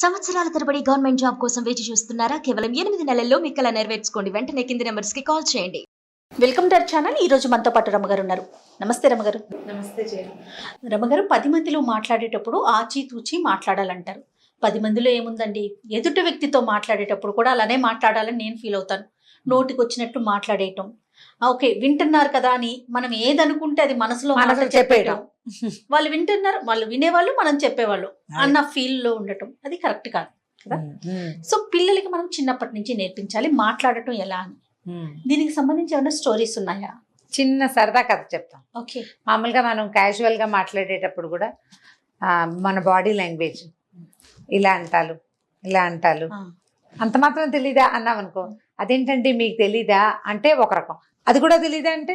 సంవత్సరాల తరబడి government job కోసం వేచి చూస్తున్నారా? కేవలం 8 నెలల్లో మీ కల నెరవేర్చుకోండి. వెంటనే కింది నెంబర్స్ కి కాల్ చేయండి. Welcome to our channel. ఈ రోజు మనతో పాటు రమగారు ఉన్నారు. నమస్తే రమగారు. నమస్తే జయ. రమగారు, 10 మందిలో మాట్లాడేటప్పుడు ఆచితూచి మాట్లాడాలంటారు. 10 మందిలో ఏముందండి, ఎదుటి వ్యక్తితో మాట్లాడేటప్పుడు కూడా అలానే మాట్లాడాలని నేను ఫీల్ అవుతాను. నోటికి వచ్చినట్టు మాట్లాడేయటం, ఓకే వింటున్నారు కదా అని మనం ఏదనుకుంటే అది మనసులో చెప్పేయడం. వాళ్ళు వింటున్నారు, వాళ్ళు వినేవాళ్ళు, మనం చెప్పేవాళ్ళు అన్న ఫీల్ లో ఉండటం అది కరెక్ట్ కాదు కదా. సో పిల్లలకి మనం చిన్నప్పటి నుంచి నేర్పించాలి మాట్లాడటం ఎలా అని. దీనికి సంబంధించి ఏమైనా స్టోరీస్ ఉన్నాయా? చిన్న సరదా కథ చెప్తాం. ఓకే. మామూలుగా మనం క్యాజువల్గా మాట్లాడేటప్పుడు కూడా మన బాడీ లాంగ్వేజ్ ఇలా అంటారు ఇలా అంటారు అంత మాత్రం తెలీదా అన్నాం అనుకో, అదేంటంటే మీకు తెలీదా అంటే ఒక రకం, అది కూడా తెలీదా అంటే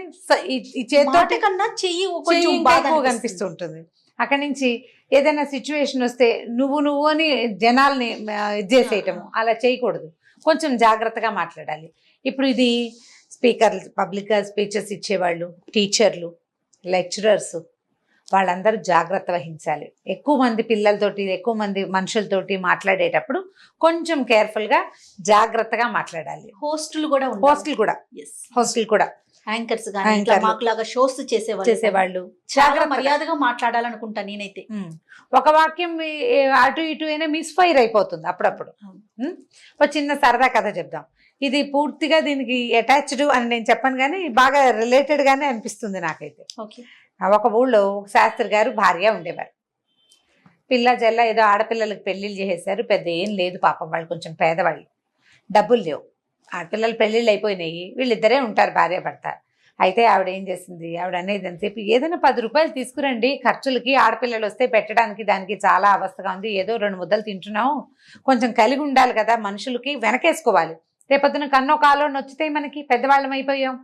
ఈ చేతితోటి కన్నా చెయ్యి కనిపిస్తూ ఉంటుంది. అక్కడి నుంచి ఏదైనా సిచ్యువేషన్ వస్తే నువ్వు అని జనాల్ని ఇది చేసేయటము అలా చేయకూడదు. కొంచెం జాగ్రత్తగా మాట్లాడాలి. ఇప్పుడు ఇది స్పీకర్లు, పబ్లిక్ స్పీచెస్ ఇచ్చేవాళ్ళు, టీచర్లు, లెక్చరర్స్, వాళ్ళందరూ జాగ్రత్త వహించాలి. ఎక్కువ మంది పిల్లలతోటి, ఎక్కువ మంది మనుషులతోటి మాట్లాడేటప్పుడు కొంచెం కేర్ఫుల్గా జాగ్రత్తగా మాట్లాడాలి. హోస్టులు కూడా యాంకర్స్ మాకులాగా షోస్ చేసేవాళ్ళు చాలా మర్యాదగా మాట్లాడాలనుకుంటా నేనైతే. ఒక వాక్యం అటు ఇటు అయినా మిస్ఫైర్ అయిపోతుంది అప్పుడప్పుడు. ఒక చిన్న సరదా కథ చెప్దాం. ఇది పూర్తిగా దీనికి అటాచ్డ్ అని నేను చెప్పను, కానీ బాగా రిలేటెడ్ గానే అనిపిస్తుంది నాకైతే. ఒక ఊళ్ళో ఒక శాస్త్రి గారు భార్య ఉండేవారు. పిల్ల జల్ల ఏదో ఆడపిల్లలకి పెళ్లిళ్ళు చేసేసారు. పెద్ద ఏం లేదు పాపం, వాళ్ళు కొంచెం పేదవాళ్ళు, డబ్బులు లేవు. ఆడపిల్లలు పెళ్ళిళ్ళు అయిపోయినాయి, వీళ్ళిద్దరే ఉంటారు భార్య భర్త. అయితే ఆవిడ ఏం చేసింది, ఆవిడ అనేది అంతసేపు ఏదైనా 10 రూపాయలు తీసుకురండి ఖర్చులకి, ఆడపిల్లలు వస్తే పెట్టడానికి దానికి చాలా అవస్థగా ఉంది, ఏదో 2 ముద్దలు తింటున్నాము, కొంచెం కలిగి ఉండాలి కదా, మనుషులకి వెనకేసుకోవాలి, రేపొద్దున కన్నో కాలో నొచ్చితే మనకి పెద్దవాళ్ళం అయిపోయాం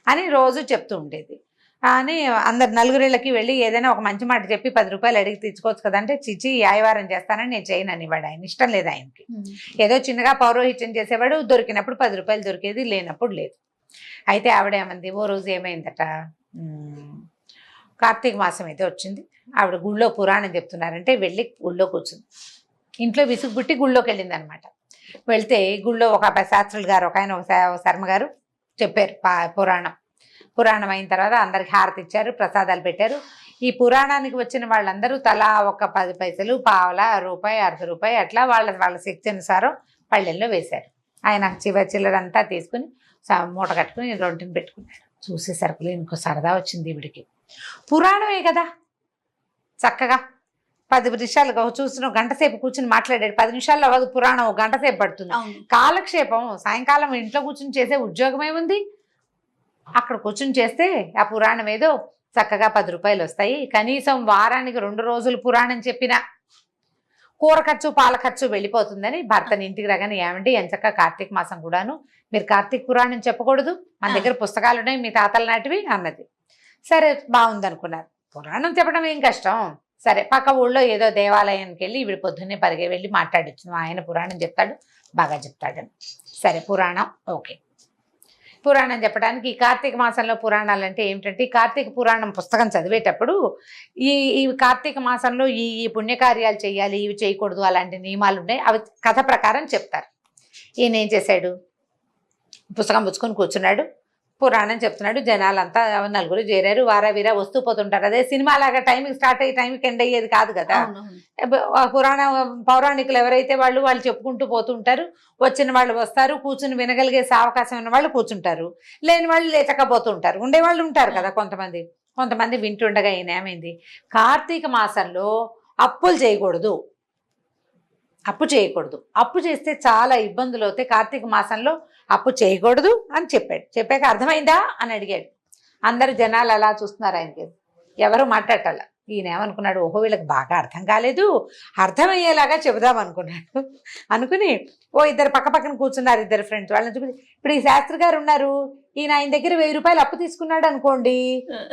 అని రోజు చెప్తూ ఉండేది. అని అందరు నలుగురిళ్ళకి వెళ్ళి ఏదైనా ఒక మంచి మాట చెప్పి 10 రూపాయలు అడిగి తెచ్చుకోవచ్చు కదంటే, చిచి యాయవారం చేస్తానని నేను చేయనని ఇవాడు. ఆయన ఇష్టం లేదు ఆయనకి. ఏదో చిన్నగా పౌరోహిత్యం చేసేవాడు, దొరికినప్పుడు 10 రూపాయలు దొరికేది, లేనప్పుడు లేదు. అయితే ఆవిడ ఏమంది, ఓ రోజు ఏమైందట, కార్తీక మాసం అయితే వచ్చింది, ఆవిడ గుళ్ళో పురాణం చెప్తున్నారంటే వెళ్ళి గుళ్ళో కూర్చుంది. ఇంట్లో విసుగు పుట్టి గుళ్ళోకి వెళ్ళింది అనమాట. వెళ్తే గుళ్ళో ఒక శాస్త్రులు గారు, ఒక ఆయన, ఒక శర్మ గారు చెప్పారు పురాణం అయిన తర్వాత అందరికి హారతి ఇచ్చారు, ప్రసాదాలు పెట్టారు. ఈ పురాణానికి వచ్చిన వాళ్ళందరూ తలా ఒక 10 పైసలు, పావలా, రూపాయి, ₹1 అట్లా వాళ్ళ శక్తి అనుసారం పళ్ళెల్లో వేశారు. ఆయన చిల్లరంతా తీసుకుని మూట కట్టుకుని రొంటిని పెట్టుకున్నాడు. చూసేసరికి ఇంకో సరదా వచ్చింది ఈవిడికి. పురాణమే కదా, చక్కగా 10 నిమిషాలు చూసిన గంట సేపు కూర్చుని మాట్లాడాడు. 10 నిమిషాల్లో అవ్వదు పురాణం, 1 గంట సేపు పడుతుంది. కాలక్షేపం సాయంకాలం ఇంట్లో కూర్చుని చేసే ఉద్యోగమే ఉంది. అక్కడ కూర్చుని చేస్తే ఆ పురాణం ఏదో చక్కగా 10 రూపాయలు వస్తాయి. కనీసం వారానికి 2 రోజులు పురాణం చెప్పినా కూర ఖర్చు, పాల ఖర్చు వెళ్ళిపోతుందని భర్తని ఇంటికి రాగానే, ఏమండి ఎంచక్క కార్తీక మాసం కూడాను మీరు కార్తీక పురాణం చెప్పకూడదు, మన దగ్గర పుస్తకాలు ఉన్నాయి మీ తాతల నాటివి అన్నది. సరే బాగుందనుకున్నారు. పురాణం చెప్పడం ఏం కష్టం. సరే పక్క ఊళ్ళో ఏదో దేవాలయానికి వెళ్ళి ఈవిడ పొద్దున్నే పరిగే వెళ్ళి మాట్లాడొచ్చు, ఆయన పురాణం చెప్తాడు, బాగా చెప్తాడని. సరే పురాణం ఓకే. పురాణం చెప్పడానికి, ఈ కార్తీక మాసంలో పురాణాలు అంటే ఏమిటంటే, ఈ కార్తీక పురాణం పుస్తకం చదివేటప్పుడు ఈ కార్తీక మాసంలో ఈ పుణ్యకార్యాలు చేయాలి, ఇవి చేయకూడదు, అలాంటి నియమాలు ఉన్నాయి, అవి కథ ప్రకారం చెప్తారు. ఈయన ఏం చేశాడు, పుస్తకం పుచ్చుకొని కూర్చున్నాడు, పురాణం చెప్తున్నాడు. జనాలంతా నలుగురు చేరారు, వారా వీరా వస్తూ పోతుంటారు. అదే సినిమా లాగా టైంకి స్టార్ట్ అయ్యి టైంకి ఎండ్ అయ్యేది కాదు కదా. పౌరాణికులు ఎవరైతే వాళ్ళు చెప్పుకుంటూ పోతుంటారు. వచ్చిన వాళ్ళు వస్తారు, కూర్చుని వినగలిగే అవకాశం ఉన్న వాళ్ళు కూర్చుంటారు, లేని వాళ్ళు లేచకపోతుంటారు, ఉండేవాళ్ళు ఉంటారు కదా కొంతమంది వింటుండగా ఈయన ఏమైంది, కార్తీక మాసంలో అప్పులు చేయకూడదు, అప్పు చేస్తే చాలా ఇబ్బందులు అవుతాయి, కార్తీక మాసంలో అప్పు చేయకూడదు అని చెప్పాడు. చెప్పాక అర్థమైందా అని అడిగాడు. అందరు జనాలు అలా చూస్తున్నారు ఆయనకి, ఎవరు మాట్లాడాల. ఈయన ఏమనుకున్నాడు, ఓహో వీళ్ళకి బాగా అర్థం కాలేదు, అర్థమయ్యేలాగా చెబుదాం అనుకున్నాడు. అనుకుని ఇద్దరు పక్కన కూర్చున్నారు, 2 ఫ్రెండ్స్, వాళ్ళని చూపి, ఇప్పుడు ఈ శాస్త్రి గారు ఉన్నారు, ఆయన దగ్గర 1000 రూపాయలు అప్పు తీసుకున్నాడు అనుకోండి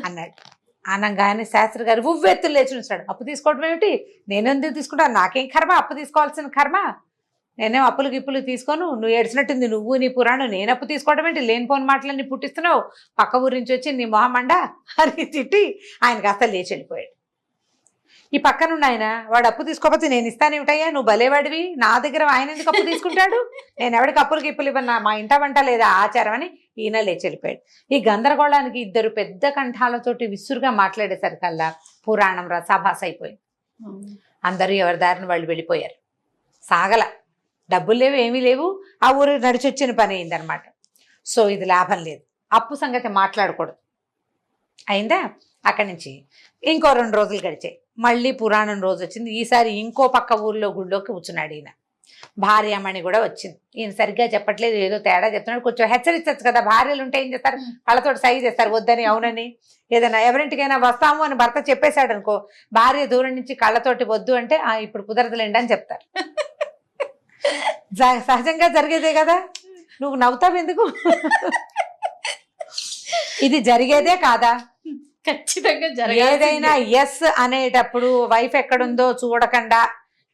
అన్నాడు. అనగానే శాస్త్రి గారు ఉవ్వెత్తులు లేచి ఉంచాడు. అప్పు తీసుకోవడం ఏమిటి, నేనెందుకు తీసుకుంటాను, నాకేం కర్మ, అప్పు తీసుకోవాల్సిన కర్మ, నేనేం అప్పులు గిప్పులు తీసుకోను, నువ్వు ఏడ్చినట్టుంది, నువ్వు నీ పురాణం, నేను అప్పు తీసుకోవడం ఏంటి, లేనిపోని మాటలన్నీ పుట్టిస్తున్నావు, పక్క ఊరి నుంచి వచ్చి నీ మొహమండా అని తిట్టి ఆయన కాస్త లేచి వెళ్ళిపోయాడు. ఈ పక్కనున్న ఆయన వాడు అప్పు తీసుకోకపోతే నేను ఇస్తానేమిటయ్యా, నువ్వు భలేవాడివి, నా దగ్గర ఆయన ఎందుకు అప్పు తీసుకుంటాడు, నేను ఎవరికి అప్పులు గిప్పులు ఇవ్వను, మా ఇంట వంట లేదా ఆచారం అని ఈయన లేచి వెళ్ళిపోయాడు. ఈ గందరగోళానికి ఇద్దరు పెద్ద కంఠాలతోటి విసురుగా మాట్లాడేసరికల్లా పురాణం రసాభాస అయిపోయింది. అందరూ ఎవరి దారిని వాళ్ళు వెళ్ళిపోయారు. సాగల, డబ్బులు లేవు, ఏమీ లేవు, ఆ ఊరు నడిచొచ్చిన పని అయిందనమాట. సో ఇది లాభం లేదు, అప్పు సంగతి మాట్లాడకూడదు అయిందా. అక్కడి నుంచి ఇంకో 2 రోజులు గడిచాయి. మళ్ళీ పురాణం రోజు వచ్చింది. ఈసారి ఇంకో పక్క ఊర్లో గుళ్ళోకి కూర్చున్నాడు ఈయన. భార్యమణి కూడా వచ్చింది. ఈయన సరిగ్గా చెప్పట్లేదు, ఏదో తేడా చెప్తున్నాడు. కొంచెం హెచ్చరించచ్చు కదా, భార్యలు ఉంటే ఏం చేస్తారు, కళ్ళతోటి సైజ్ చేస్తారు, వద్దని అవునని. ఏదైనా ఎవరింటికైనా వస్తాము అని భర్త చెప్పేశాడు అనుకో, భార్య దూరం నుంచి కళ్ళతోటి వద్దు అంటే ఇప్పుడు కుదరదులేండి అని చెప్తారు. సహజంగా జరిగేదే కదా, నువ్వు నవ్వుతావు ఎందుకు? ఇది జరిగేదే కాదా? ఖచ్చితంగా ఏదైనా ఎస్ అనేటప్పుడు వైఫ్ ఎక్కడుందో చూడకుండా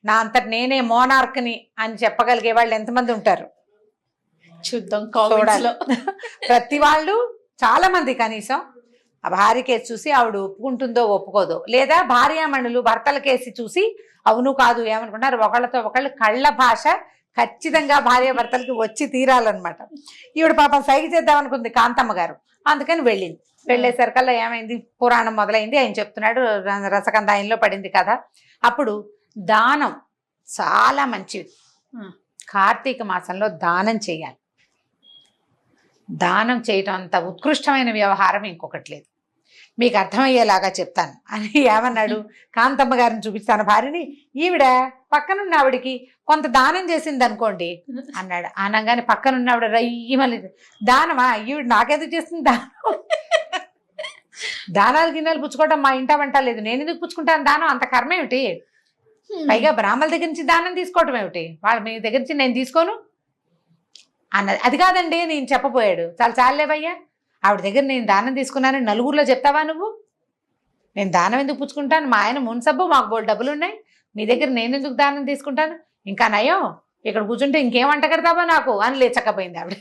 నా అంతటి నేనే మోనార్క్ని అని చెప్పగలిగే వాళ్ళు ఎంతమంది ఉంటారు చూద్దాం. చూడాలి. ప్రతి వాళ్ళు చాలా మంది కనీసం ఆ భార్య కేసు చూసి ఆవిడ ఒప్పుకుంటుందో ఒప్పుకోదో, లేదా భార్యామణులు భర్తల కేసు చూసి అవును కాదు ఏమనుకుంటారు, ఒకళ్ళతో ఒకళ్ళు కళ్ళ భాష ఖచ్చితంగా భార్య భర్తలకి వచ్చి తీరాలన్నమాట. ఈవిడ పాపం సైగ చేద్దాం అనుకుంది కాంతమ్మ గారు, అందుకని వెళ్ళింది. వెళ్ళేసరికల్లా ఏమైంది, పురాణం మొదలైంది. ఆయన చెప్తున్నాడు, రసకందాయంలో పడింది కదా. అప్పుడు దానం చాలా మంచిది. కార్తీక మాసంలో దానం చేయాలి. దానం చేయటం అంత ఉత్కృష్టమైన వ్యవహారం ఇంకొకటి లేదు. మీకు అర్థమయ్యేలాగా చెప్తాను అని ఏమన్నాడు, కాంతమ్మ గారిని చూపించి తన భార్యని, ఈవిడ పక్కనున్న ఆవిడికి కొంత దానం చేసింది అనుకోండి అన్నాడు. అనగానే పక్కనున్న ఆవిడ రయ్యమని, దానమా, ఈవిడ నాకెందుకు చేస్తుంది దానం, దానాలు గిన్నెలు పుచ్చుకోవడం మా ఇంట వంట లేదు, నేను ఎందుకు పుచ్చుకుంటాను దానం, అంత కర్మ ఏమిటి, పైగా బ్రాహ్మణుల దగ్గర నుంచి దానం తీసుకోవటం ఏమిటి, వాళ్ళ మీ దగ్గర నుంచి నేను తీసుకోను అన్నది. అది కాదండి నేను చెప్పబోయాడు. చాలా చాలేవయ్యా, ఆవిడ దగ్గర నేను దానం తీసుకున్నానని నలుగురిలో చెప్తావా నువ్వు, నేను దానం ఎందుకు పుచ్చుకుంటాను, మా ఆయన మున్సబ్బు, మాకు బోల్ డబ్బులు ఉన్నాయి, మీ దగ్గర నేను ఎందుకు దానం తీసుకుంటాను, ఇంకా నయం ఇక్కడ కూర్చుంటే ఇంకేం వంట కడతావా నాకు అని లేచకపోయింది ఆవిడ.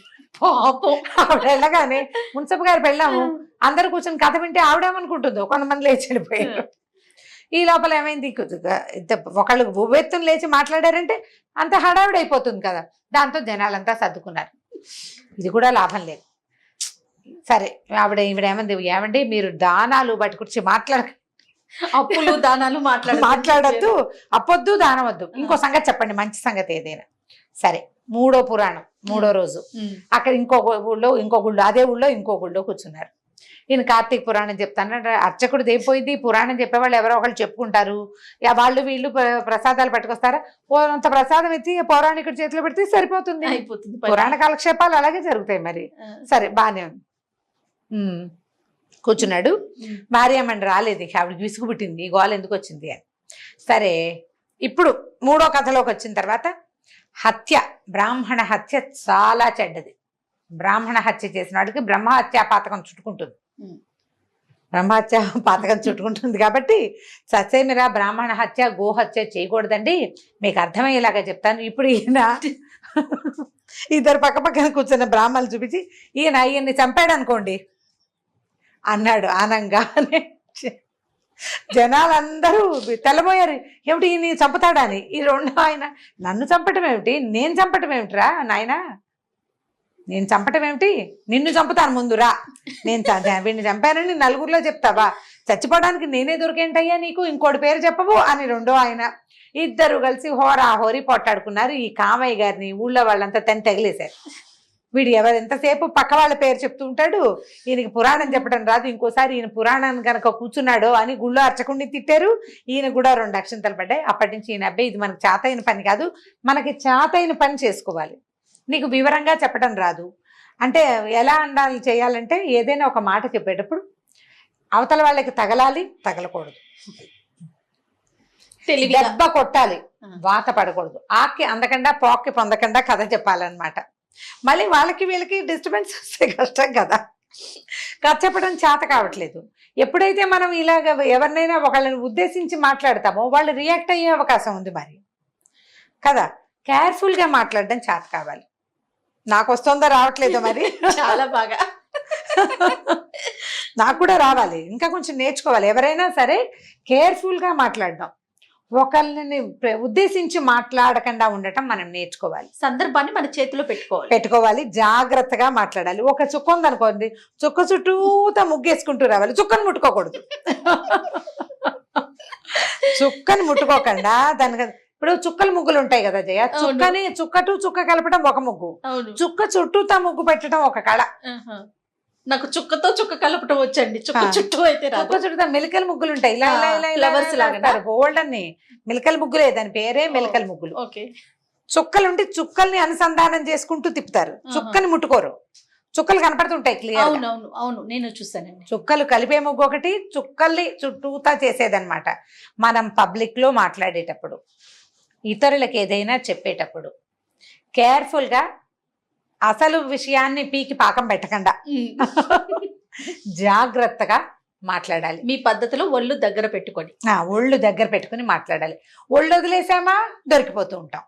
ఆవిడ వెళ్ళగానే మున్సబ్ గారు పెళ్ళాము, అందరూ కూర్చొని కథ వింటే ఆవిడేమనుకుంటుందో, కొంతమంది లేచి వెళ్ళిపోయారు. ఈ లోపల ఏమైంది, ఒకళ్ళు ఉవ్వెత్తుని లేచి మాట్లాడారంటే అంత హడావిడి అయిపోతుంది కదా, దాంతో జనాలంతా సర్దుకున్నారు. ఇది కూడా లాభం లేదు. సరే ఈవిడేమంది, ఏమండి మీరు దానాలు బట్టి కూర్చి అప్పులు దానాలు మాట్లాడద్దు, అప్పొద్దు దానం వద్దు, ఇంకో సంగతి చెప్పండి, మంచి సంగతి ఏదైనా. సరే, 3వ పురాణం 3వ రోజు అక్కడ ఇంకో గుళ్ళో అదే ఊళ్ళో ఇంకో గుళ్ళో కూర్చున్నారు. ఈయన కార్తీక పురాణం చెప్తాను. అర్చకుడు దేపోయింది, పురాణం చెప్పేవాళ్ళు ఎవరో ఒకళ్ళు చెప్పుకుంటారు, వాళ్ళు వీళ్ళు ప్రసాదాలు పట్టుకొస్తారా, అంత ప్రసాదం ఎత్తి పౌరాణికుడి చేతిలో పెడితే సరిపోతుంది, అయిపోతుంది. పురాణ కాలక్షేపాలు అలాగే జరుగుతాయి. మరి సరే బాగానే ఉంది. కూర్చున్నాడు. భార్యమణి రాలేదు, ఆవిడకి విసుగు పుట్టింది, ఈ గోల ఎందుకు వచ్చింది అని. సరే, ఇప్పుడు 3వ కథలోకి వచ్చిన తర్వాత హత్య, బ్రాహ్మణ హత్య చాలా చెడ్డది. బ్రాహ్మణ హత్య చేసిన వాడికి బ్రహ్మహత్యా పాతకం చుట్టుకుంటుంది. బ్రహ్మహత్య పాతకం చుట్టుకుంటుంది కాబట్టి ససేమిరా బ్రాహ్మణ హత్య గోహత్య చేయకూడదండి. మీకు అర్థమయ్యేలాగా చెప్తాను. ఇప్పుడు ఈయన ఇద్దరు పక్క పక్కన కూర్చున్న బ్రాహ్మణులు చూపించి ఈయన్ని చంపాడు అనుకోండి అన్నాడు ఆనంగానే. జనాలందరూ తెల్లబోయారు, ఏమిటి ఈయన చంపుతాడని. ఈ 2 ఆయన నన్ను చంపటం ఏమిటి, నేను చంపటం ఏమిటిరా నాయనా, నేను చంపటం ఏమిటి, నిన్ను చంపుతాను ముందురా, నేను వీడిని చంపానని నలుగురిలో చెప్తావా, చచ్చిపోవడానికి నేనే దొరికేంటయ్యా నీకు, ఇంకోటి పేరు చెప్పవు అని 2వ ఆయన. ఇద్దరు కలిసి హోరీ పొట్టాడుకున్నారు. ఈ కామయ్య గారిని ఊళ్ళో వాళ్ళంతా తగిలేశారు. వీడు ఎంతసేపు పక్క వాళ్ళ పేరు చెప్తూ ఉంటాడు, ఈయనకి పురాణం చెప్పడం రాదు, ఇంకోసారి ఈయన పురాణాన్ని కనుక కూర్చున్నాడో అని గుళ్ళో అర్చకుడిని తిట్టారు. ఈయన కూడా 2 అక్షంతలు పడ్డాయి. అప్పటి నుంచి ఈయన అబ్బాయి ఇది మనకు చేతైన పని కాదు, మనకి చేతైన పని చేసుకోవాలి, నీకు వివరంగా చెప్పడం రాదు అంటే ఎలా అండాలి చేయాలంటే ఏదైనా ఒక మాట చెప్పేటప్పుడు అవతల వాళ్ళకి తగలాలి, తగలకూడదు, దెబ్బ కొట్టాలి, వాత పడకూడదు, ఆకి అందకుండా పోక్కి పొందకుండా కథ చెప్పాలన్నమాట. మళ్ళీ వాళ్ళకి వీళ్ళకి డిస్టర్బెన్స్ వస్తే కష్టం కదా, కథ చెప్పడం చేత కావట్లేదు. ఎప్పుడైతే మనం ఇలాగ ఎవరినైనా ఒకళ్ళని ఉద్దేశించి మాట్లాడతామో వాళ్ళు రియాక్ట్ అయ్యే అవకాశం ఉంది మరి కదా. కేర్ఫుల్గా మాట్లాడడం చేత కావాలి. నాకు వస్తుందో రావట్లేదో మరి, చాలా బాగా నాకు కూడా రావాలి, ఇంకా కొంచెం నేర్చుకోవాలి. ఎవరైనా సరే కేర్ఫుల్ గా మాట్లాడడం, ఒకళ్ళని ఉద్దేశించి మాట్లాడకుండా ఉండటం మనం నేర్చుకోవాలి. సందర్భాన్ని మన చేతిలో పెట్టుకోవాలి, జాగ్రత్తగా మాట్లాడాలి. ఒక చుక్క ఉందనుకోండి, చుక్క చుట్టూతా ముగ్గేసుకుంటూ రావాలి, చుక్కను ముట్టుకోకూడదు. చుక్కని ముట్టుకోకుండా దానికి ఇప్పుడు చుక్కల ముగ్గులు ఉంటాయి కదా జయ, చుక్కని చుక్క టు చుక్క కలపడం ఒక ముగ్గు, చుక్క చుట్టూతా ముగ్గు పెట్టడం ఒక కళ. నాకు చుక్కతో చుక్క కలపటం వచ్చండి, చుక్క చుట్టూ అయితే చుక్క చుట్టూ మెలికల ముగ్గులు ఉంటాయి, ఇలా ఇలా ఇలా ఫ్లవర్స్ లాగా గోల్డ్ అని మెలికల ముగ్గులే, దాని పేరే మెలికల ముగ్గులు. చుక్కలుంటే చుక్కల్ని అనుసంధానం చేసుకుంటూ తిప్పుతారు, చుక్కని ముట్టుకోరు. చుక్కలు కనపడుతుంటాయి క్లియర్. అవునవును అవును, నేను చూసానండి. చుక్కలు కలిపే ముగ్గు ఒకటి, చుక్కల్ని చుట్టూతా చేసేదన్నమాట. మనం పబ్లిక్ లో మాట్లాడేటప్పుడు, ఇతరులకు ఏదైనా చెప్పేటప్పుడు కేర్ఫుల్ గా, అసలు విషయాన్ని పీకి పాకం పెట్టకుండా జాగ్రత్తగా మాట్లాడాలి. మీ పద్ధతిలో ఒళ్ళు దగ్గర పెట్టుకొని, ఒళ్ళు దగ్గర పెట్టుకుని మాట్లాడాలి. ఒళ్ళు వదిలేసామా దొరికిపోతూ ఉంటాం.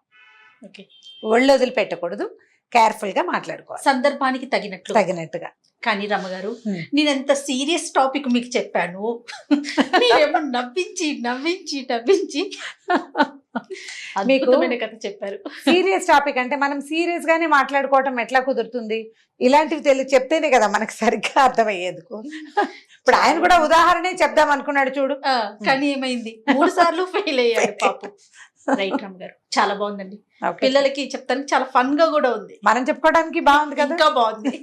ఒళ్ళు వదిలి పెట్టకూడదు, కేర్ఫుల్ గా మాట్లాడుకోవాలి, సందర్భానికి తగినట్టుగా. కానీ రమ్మగారు, నేను ఎంత సీరియస్ టాపిక్ మీకు చెప్పాను, మీరేమో నవ్వించి నవ్వించి నవ్వించి అద్భుతమైన కథ చెప్పారు. సీరియస్ టాపిక్ అంటే మనం సీరియస్ గానే మాట్లాడుకోవటం ఎట్లా కుదురుతుంది? ఇలాంటివి చెప్తేనే కదా మనకు సరిగ్గా అర్థమయ్యేది. ఇప్పుడు ఆయన కూడా ఉదాహరణే చెప్దాం అనుకున్నాడు చూడు, కానీ ఏమైంది, 3 సార్లు ఫెయిల్ అయ్యాడు పాపం. రైట్ రామ్ గారు, చాలా బాగుందండి. పిల్లలకి చెప్తానికి చాలా ఫన్ గా కూడా ఉంది, మనం చెప్పుకోవడానికి బాగుంది కదా, ఇంకా బాగుంది.